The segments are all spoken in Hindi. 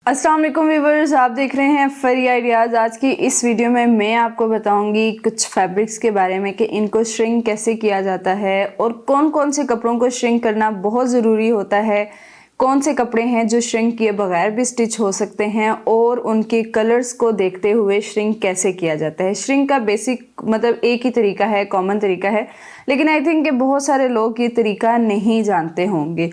अस्सलाम वालेकुम व्यूवर्स, आप देख रहे हैं फरी आइडियाज़। आज की इस वीडियो में मैं आपको बताऊंगी कुछ फैब्रिक्स के बारे में कि इनको श्रिंक कैसे किया जाता है और कौन कौन से कपड़ों को श्रिंक करना बहुत ज़रूरी होता है, कौन से कपड़े हैं जो श्रिंक किए बगैर भी स्टिच हो सकते हैं और उनके कलर्स को देखते हुए श्रिंक कैसे किया जाता है। श्रिंक का बेसिक मतलब एक ही तरीका है, कॉमन तरीका है, लेकिन आई थिंक कि बहुत सारे लोग ये तरीका नहीं जानते होंगे,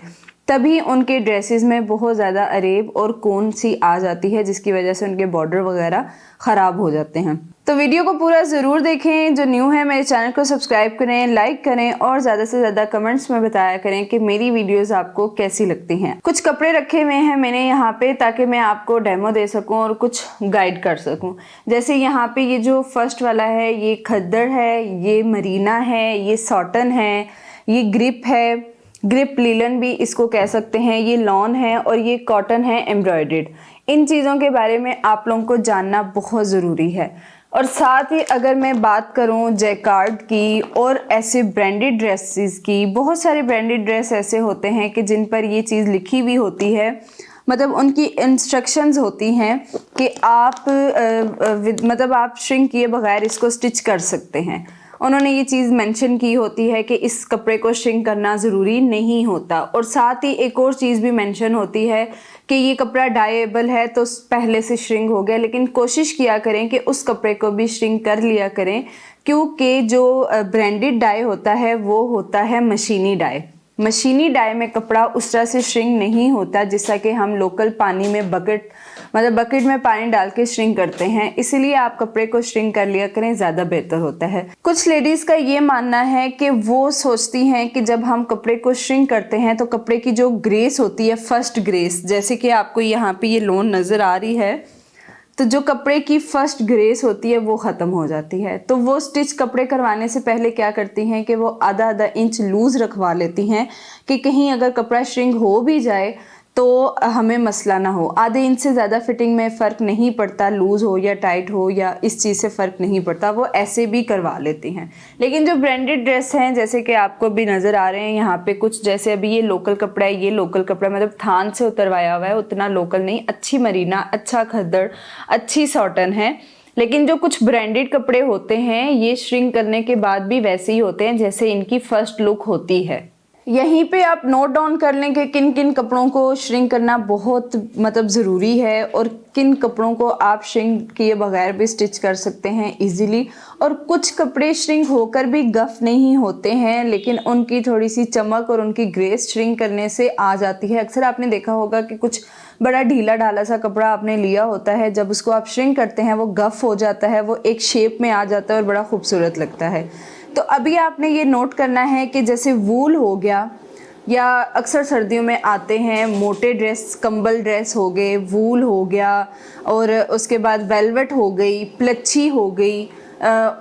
तभी उनके ड्रेसेस में बहुत ज़्यादा अरेब और कोन सी आ जाती है, जिसकी वजह से उनके बॉर्डर वगैरह ख़राब हो जाते हैं। तो वीडियो को पूरा ज़रूर देखें। जो न्यू है मेरे चैनल को सब्सक्राइब करें, लाइक करें और ज़्यादा से ज़्यादा कमेंट्स में बताया करें कि मेरी वीडियोस आपको कैसी लगती हैं। कुछ कपड़े रखे हुए हैं मैंने यहाँ पे ताकि मैं आपको डेमो दे सकूँ और कुछ गाइड कर सकूँ। जैसे यहाँ पे ये जो फर्स्ट वाला है ये खद्दड़ है, ये मरीना है, ये सॉटन है, ये ग्रिप है, ग्रिप लीलन भी इसको कह सकते हैं, ये लॉन है और ये कॉटन है एम्ब्रॉयडर्ड। इन चीज़ों के बारे में आप लोगों को जानना बहुत ज़रूरी है। और साथ ही अगर मैं बात करूं जैकार्ड की और ऐसे ब्रांडेड ड्रेसेस की, बहुत सारे ब्रांडेड ड्रेस ऐसे होते हैं कि जिन पर ये चीज़ लिखी हुई होती है, मतलब उनकी इंस्ट्रक्शंस होती हैं कि आप मतलब आप श्रिंक किए बगैर इसको स्टिच कर सकते हैं। उन्होंने ये चीज़ मेंशन की होती है कि इस कपड़े को श्रिंक करना ज़रूरी नहीं होता। और साथ ही एक और चीज़ भी मेंशन होती है कि ये कपड़ा डाइएबल है तो पहले से श्रिंक हो गया, लेकिन कोशिश किया करें कि उस कपड़े को भी श्रिंक कर लिया करें, क्योंकि जो ब्रांडेड डाई होता है वो होता है मशीनी डाई। मशीनी डाई में कपड़ा उस तरह से श्रिंक नहीं होता जैसा कि हम लोकल पानी में बकेट में पानी डाल के श्रिंक करते हैं। इसीलिए आप कपड़े को श्रिंक कर लिया करें, ज़्यादा बेहतर होता है। कुछ लेडीज का ये मानना है कि वो सोचती हैं कि जब हम कपड़े को श्रिंक करते हैं तो कपड़े की जो ग्रेस होती है, फर्स्ट ग्रेस, जैसे कि आपको यहाँ पे ये लोन नज़र आ रही है, तो जो कपड़े की फर्स्ट ग्रेस होती है वो ख़त्म हो जाती है। तो वो स्टिच कपड़े करवाने से पहले क्या करती हैं कि वो आधा आधा इंच लूज़ रखवा लेती हैं कि कहीं अगर कपड़ा श्रिंक हो भी जाए तो हमें मसला ना हो। आधे इंच से ज़्यादा फिटिंग में फ़र्क नहीं पड़ता, लूज़ हो या टाइट हो या इस चीज़ से फ़र्क नहीं पड़ता, वो ऐसे भी करवा लेती हैं। लेकिन जो ब्रांडेड ड्रेस हैं, जैसे कि आपको भी नज़र आ रहे हैं यहाँ पे कुछ, जैसे अभी ये लोकल कपड़ा है, ये लोकल कपड़ा मतलब थान से उतरवाया हुआ है, उतना लोकल नहीं, अच्छी मरीना, अच्छा खद्दड़, अच्छी सॉटन है। लेकिन जो कुछ ब्रांडेड कपड़े होते हैं ये श्रिंक करने के बाद भी वैसे ही होते हैं जैसे इनकी फर्स्ट लुक होती है। यहीं पे आप नोट डाउन कर लें कि किन किन कपड़ों को श्रिंक करना बहुत मतलब ज़रूरी है और किन कपड़ों को आप श्रिंक किए बगैर भी स्टिच कर सकते हैं इजीली। और कुछ कपड़े श्रिंक होकर भी गफ नहीं होते हैं, लेकिन उनकी थोड़ी सी चमक और उनकी ग्रेस श्रिंक करने से आ जाती है। अक्सर आपने देखा होगा कि कुछ बड़ा ढीला ढाला सा कपड़ा आपने लिया होता है, जब उसको आप श्रिंक करते हैं वो गफ हो जाता है, वो एक शेप में आ जाता है और बड़ा खूबसूरत लगता है। तो अभी आपने ये नोट करना है कि जैसे वूल हो गया, या अक्सर सर्दियों में आते हैं मोटे ड्रेस, कंबल ड्रेस हो गए, वूल हो गया, और उसके बाद वेलवेट हो गई, प्लच्छी हो गई,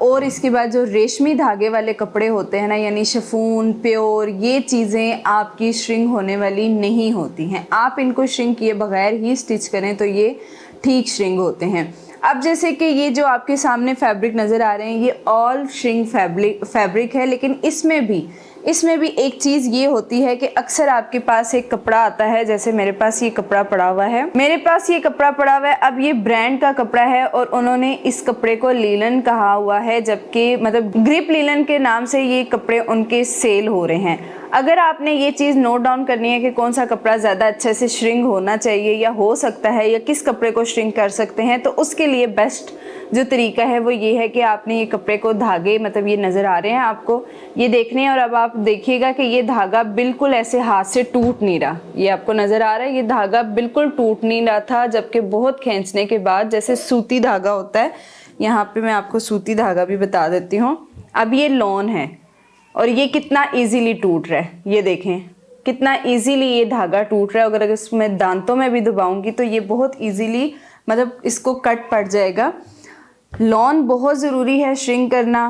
और इसके बाद जो रेशमी धागे वाले कपड़े होते हैं ना, यानी शिफॉन, प्योर, ये चीज़ें आपकी श्रिंक होने वाली नहीं होती हैं। आप इनको श्रिंक किए बगैर ही स्टिच करें तो ये ठीक श्रिंक होते हैं। अब जैसे कि ये जो आपके सामने फैब्रिक नज़र आ रहे हैं ये ऑल श्रिंक फैब्रिक है, लेकिन इसमें भी एक चीज़ ये होती है कि अक्सर आपके पास एक कपड़ा आता है, जैसे मेरे पास ये कपड़ा पड़ा हुआ है, अब ये ब्रांड का कपड़ा है और उन्होंने इस कपड़े को लीलन कहा हुआ है, जबकि मतलब ग्रिप लीलन के नाम से ये कपड़े उनके सेल हो रहे हैं। अगर आपने ये चीज़ नोट डाउन करनी है कि कौन सा कपड़ा ज़्यादा अच्छे से श्रिंक होना चाहिए या हो सकता है या किस कपड़े को श्रिंक कर सकते हैं, तो उसके लिए बेस्ट जो तरीका है वो ये है कि आपने ये कपड़े को धागे, मतलब ये नज़र आ रहे हैं आपको, ये देखने हैं, और अब आप देखिएगा कि ये धागा बिल्कुल ऐसे हाथ से टूट नहीं रहा। ये आपको नज़र आ रहा है, ये धागा बिल्कुल टूट नहीं रहा था, जबकि बहुत खींचने के बाद, जैसे सूती धागा होता है, यहाँ पे मैं आपको सूती धागा भी बता देती हूँ। अब ये लॉन है और ये कितना ईजीली टूट रहा है, ये देखें कितना ईजीली ये धागा टूट रहा है। अगर इसमें दांतों में भी दबाऊंगी तो ये बहुत ईजीली मतलब इसको कट पड़ जाएगा। लॉन बहुत ज़रूरी है श्रिंक करना,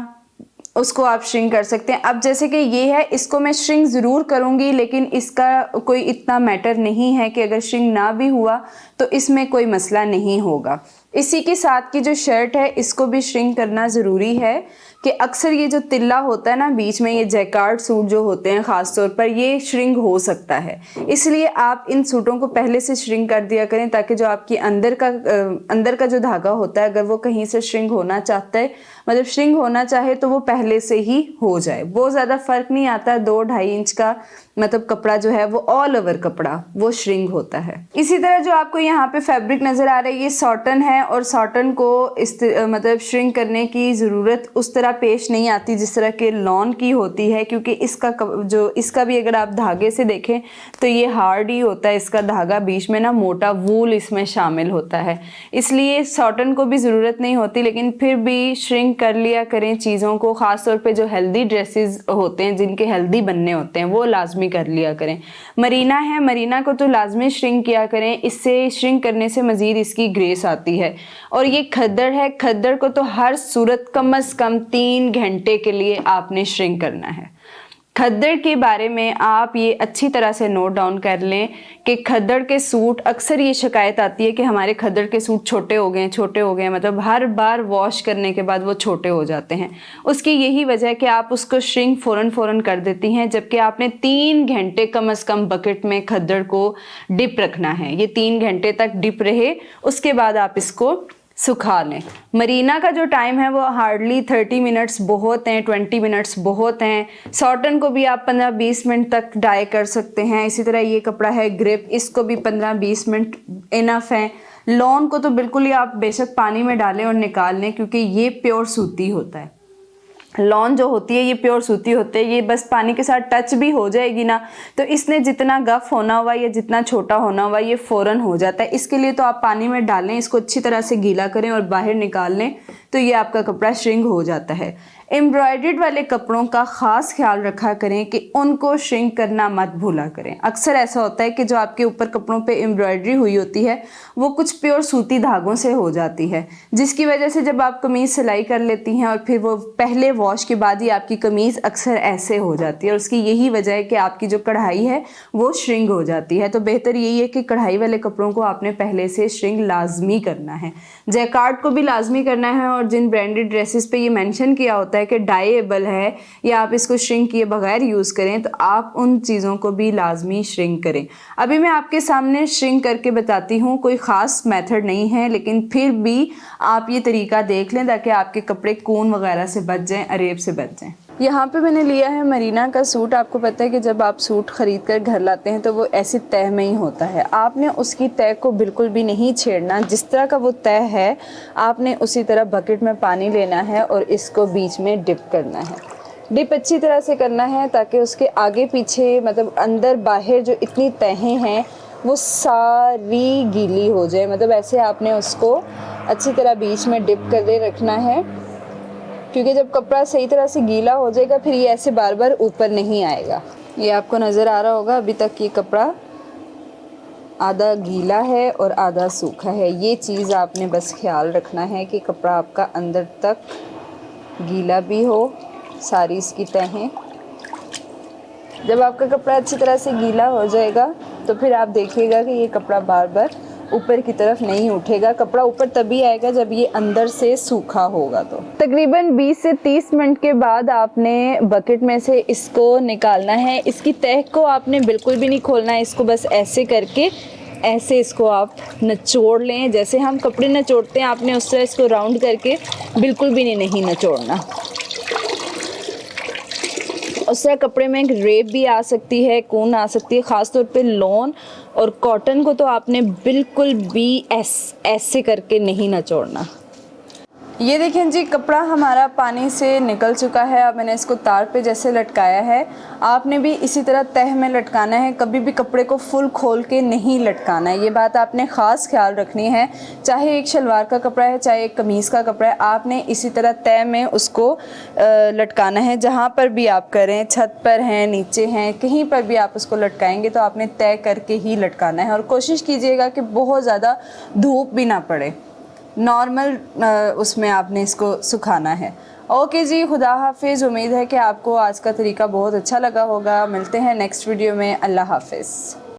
उसको आप श्रिंक कर सकते हैं। अब जैसे कि ये है, इसको मैं श्रिंक ज़रूर करूँगी, लेकिन इसका कोई इतना मैटर नहीं है कि अगर श्रिंक ना भी हुआ तो इसमें कोई मसला नहीं होगा। इसी के साथ की जो शर्ट है इसको भी श्रिंक करना ज़रूरी है कि अक्सर ये जो तिल्ला होता है ना बीच में, ये जैकार्ड सूट जो होते हैं ख़ास तौर पर, ये श्रिंक हो सकता है। इसलिए आप इन सूटों को पहले से श्रिंक कर दिया करें ताकि जो आपकी अंदर का जो धागा होता है, अगर वो कहीं से श्रिंक होना चाहता है, मतलब श्रिंक होना चाहे, तो वो पहले से ही हो जाए। बहुत ज़्यादा फ़र्क नहीं आता, 2-2.5 इंच का मतलब कपड़ा जो है वो ऑल ओवर कपड़ा वो श्रिंक होता है। इसी तरह जो आपको यहाँ पे फैब्रिक नज़र आ रहा है ये सॉटन है, और सॉटन को मतलब श्रिंक करने की ज़रूरत उस तरह पेश नहीं आती जिस तरह के लॉन की होती है, क्योंकि इसका भी अगर आप धागे से देखें तो ये हार्ड ही होता है, इसका धागा बीच में ना मोटा वूल इसमें शामिल होता है, इसलिए सॉटन को भी ज़रूरत नहीं होती। लेकिन फिर भी श्रिंक कर लिया करें चीज़ों को, ख़ास तौर पे जो हेल्दी ड्रेसेस होते हैं जिनके हेल्दी बनने होते हैं वो लाजमी कर लिया करें। मरीना है, मरीना को तो लाजमी श्रिंक किया करें, इससे श्रिंक करने से मज़ीद इसकी ग्रेस आती है। और ये खद्दर है, खद्दर को तो हर सूरत कम से कम 3 घंटे के लिए आपने श्रिंक करना है। खद्दर के बारे में आप ये अच्छी तरह से नोट डाउन कर लें कि खद्दर के सूट, अक्सर ये शिकायत आती है कि हमारे खद्दर के सूट छोटे हो गए, मतलब हर बार वॉश करने के बाद वो छोटे हो जाते हैं। उसकी यही वजह है कि आप उसको श्रिंक फ़ौरन कर देती हैं, जबकि आपने 3 घंटे कम से कम बकेट में खद्दर को डिप रखना है। ये 3 घंटे तक डिप रहे, उसके बाद आप इसको सुखा लें। मरीना का जो टाइम है वो हार्डली 30 मिनट्स बहुत हैं, 20 मिनट्स बहुत हैं। सॉटन को भी आप 15-20 मिनट तक डाई कर सकते हैं। इसी तरह ये कपड़ा है ग्रिप, इसको भी 15-20 मिनट इनफ है। लॉन को तो बिल्कुल ही आप बेशक पानी में डालें और निकाल लें, क्योंकि ये प्योर सूती होता है। लॉन जो होती है ये प्योर सूती होते हैं, ये बस पानी के साथ टच भी हो जाएगी ना तो इसने जितना गफ होना हुआ या जितना छोटा होना हुआ ये फ़ौरन हो जाता है। इसके लिए तो आप पानी में डालें, इसको अच्छी तरह से गीला करें और बाहर निकाल लें तो ये आपका कपड़ा श्रिंक हो जाता है। एम्ब्रॉयडर्ड वाले कपड़ों का ख़ास ख्याल रखा करें कि उनको श्रिंक करना मत भूला करें। अक्सर ऐसा होता है कि जो आपके ऊपर कपड़ों पे एम्ब्रॉयडरी हुई होती है वो कुछ प्योर सूती धागों से हो जाती है, जिसकी वजह से जब आप कमीज़ सिलाई कर लेती हैं और फिर वो पहले वॉश के बाद ही आपकी कमीज़ अक्सर ऐसे हो जाती है, और उसकी यही वजह है कि आपकी जो कढ़ाई है वो श्रिंक हो जाती है। तो बेहतर यही है कि कढ़ाई वाले कपड़ों को आपने पहले से श्रिंक लाजमी करना है। जैकार्ड को भी लाजमी करना है, और जिन ब्रांडेड ड्रेसेस पे ये मेंशन किया होता है कि डाइएबल है या आप इसको श्रिंक किए बगैर यूज़ करें, तो आप उन चीज़ों को भी लाजमी श्रिंक करें। अभी मैं आपके सामने श्रिंक करके बताती हूँ, कोई ख़ास मेथड नहीं है, लेकिन फिर भी आप ये तरीका देख लें ताकि आपके कपड़े खून वगैरह से बच जाएँ, अरेब से बच जाएँ। यहाँ पे मैंने लिया है मरीना का सूट। आपको पता है कि जब आप सूट ख़रीद कर घर लाते हैं तो वो ऐसी तह में ही होता है, आपने उसकी तह को बिल्कुल भी नहीं छेड़ना। जिस तरह का वो तह है आपने उसी तरह बकेट में पानी लेना है और इसको बीच में डिप करना है। डिप अच्छी तरह से करना है ताकि उसके आगे पीछे मतलब अंदर बाहर जो इतनी तहें हैं वो सारी गीली हो जाए। मतलब ऐसे आपने उसको अच्छी तरह बीच में डिप कर रखना है, क्योंकि जब कपड़ा सही तरह से गीला हो जाएगा फिर ये ऐसे बार बार ऊपर नहीं आएगा। ये आपको नज़र आ रहा होगा, अभी तक ये कपड़ा आधा गीला है और आधा सूखा है। ये चीज़ आपने बस ख्याल रखना है कि कपड़ा आपका अंदर तक गीला भी हो, सारी इसकी तहें। जब आपका कपड़ा अच्छी तरह से गीला हो जाएगा तो फिर आप देखिएगा कि ये कपड़ा बार बार ऊपर की तरफ नहीं उठेगा। कपड़ा ऊपर तभी आएगा जब ये अंदर से सूखा होगा। तो तकरीबन 20 से 30 मिनट के बाद आपने बकेट में से इसको निकालना है। इसकी तह को आपने बिल्कुल भी नहीं खोलना है, इसको बस ऐसे करके ऐसे इसको आप निचोड़ लें। जैसे हम कपड़े निचोड़ते हैं आपने उस तरह इसको राउंड करके बिल्कुल भी नहीं निचोड़ना। उस तरह कपड़े में एक रेप भी आ सकती है, खून आ सकती है। ख़ास तौर पे लॉन और कॉटन को तो आपने बिल्कुल भी ऐसे करके नहीं निचोड़ना। ये देखें जी, कपड़ा हमारा पानी से निकल चुका है। अब मैंने इसको तार पे जैसे लटकाया है, आपने भी इसी तरह तह में लटकाना है। कभी भी कपड़े को फुल खोल के नहीं लटकाना है, ये बात आपने ख़ास ख्याल रखनी है। चाहे एक शलवार का कपड़ा है चाहे एक कमीज़ का कपड़ा है, आपने इसी तरह तह में उसको लटकाना है। जहाँ पर भी आप करें, छत पर हैं, नीचे हैं, कहीं पर भी आप उसको लटकाएंगे तो आपने तय करके ही लटकाना है। और कोशिश कीजिएगा कि बहुत ज़्यादा धूप भी ना पड़े, नॉर्मल उसमें आपने इसको सुखाना है। ओके जी, खुदा हाफिज़। उम्मीद है कि आपको आज का तरीका बहुत अच्छा लगा होगा। मिलते हैं नेक्स्ट वीडियो में। अल्लाह हाफिज़।